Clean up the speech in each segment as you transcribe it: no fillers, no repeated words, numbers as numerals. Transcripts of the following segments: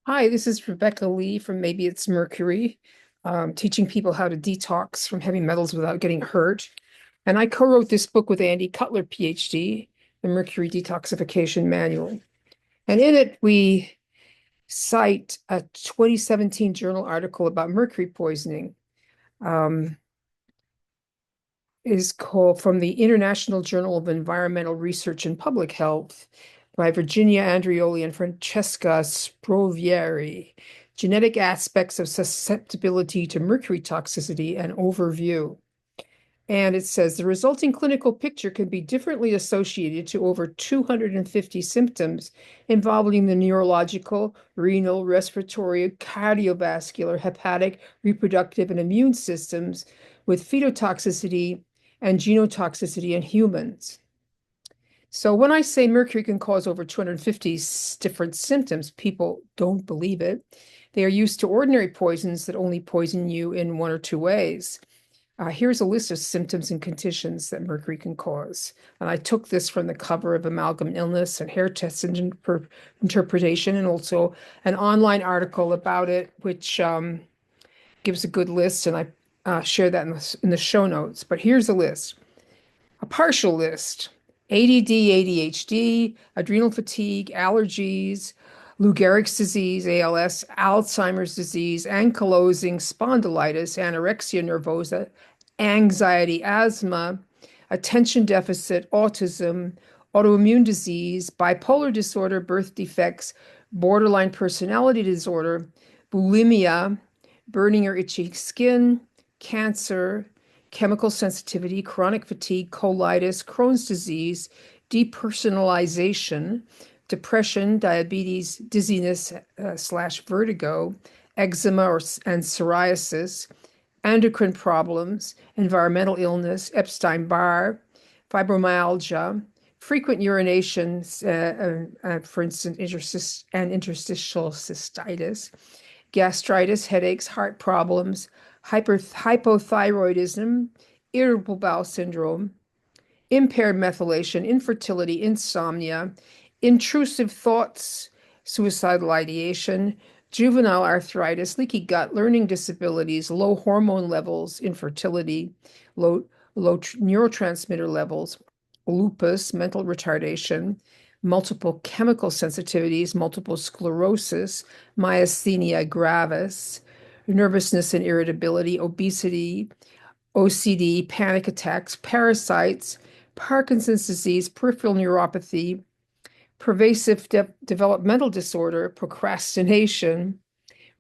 Hi, this is Rebecca Lee from Maybe It's Mercury, teaching people how to detox from heavy metals without getting hurt. And I co-wrote this book with Andy Cutler, PhD, the Mercury Detoxification Manual. And in it, we cite a 2017 journal article about mercury poisoning. Is called from the International Journal of Environmental Research and Public Health by Virginia Andreoli and Francesca Sprovieri, Genetic Aspects of Susceptibility to Mercury Toxicity, an Overview. And it says the resulting clinical picture can be differently associated to over 250 symptoms involving the neurological, renal, respiratory, cardiovascular, hepatic, reproductive, and immune systems with phytotoxicity and genotoxicity in humans. So when I say mercury can cause over 250 different symptoms, people don't believe it. They are used to ordinary poisons that only poison you in one or two ways. Here's a list of symptoms and conditions that mercury can cause. And I took this from the cover of Amalgam Illness and Hair Test Interpretation, and also an online article about it, which gives a good list, and I share that in the show notes. But here's a list, a partial list: ADD, ADHD, adrenal fatigue, allergies, Lou Gehrig's disease, ALS, Alzheimer's disease, ankylosing spondylitis, anorexia nervosa, anxiety, asthma, attention deficit, autism, autoimmune disease, bipolar disorder, birth defects, borderline personality disorder, bulimia, burning or itchy skin, cancer, chemical sensitivity, chronic fatigue, colitis, Crohn's disease, depersonalization, depression, diabetes, dizziness slash vertigo, eczema and psoriasis, endocrine problems, environmental illness, Epstein Barr, fibromyalgia, frequent urination, for instance, interstitial cystitis, gastritis, headaches, heart problems, hypothyroidism, irritable bowel syndrome, impaired methylation, infertility, insomnia, intrusive thoughts, suicidal ideation, juvenile arthritis, leaky gut, learning disabilities, low hormone levels, infertility, low neurotransmitter levels, lupus, mental retardation, multiple chemical sensitivities, multiple sclerosis, myasthenia gravis, nervousness and irritability, obesity, OCD, panic attacks, parasites, Parkinson's disease, peripheral neuropathy, pervasive developmental disorder, procrastination,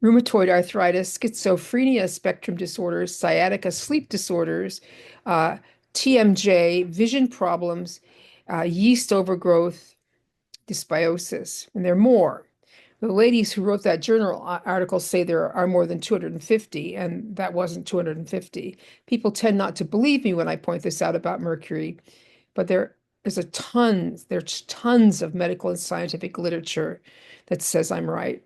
rheumatoid arthritis, schizophrenia spectrum disorders, sciatica, sleep disorders, TMJ, vision problems, yeast overgrowth, dysbiosis, and there are more. The ladies who wrote that journal article say there are more than 250, and that wasn't 250. People tend not to believe me when I point this out about mercury, but there's tons of medical and scientific literature that says I'm right.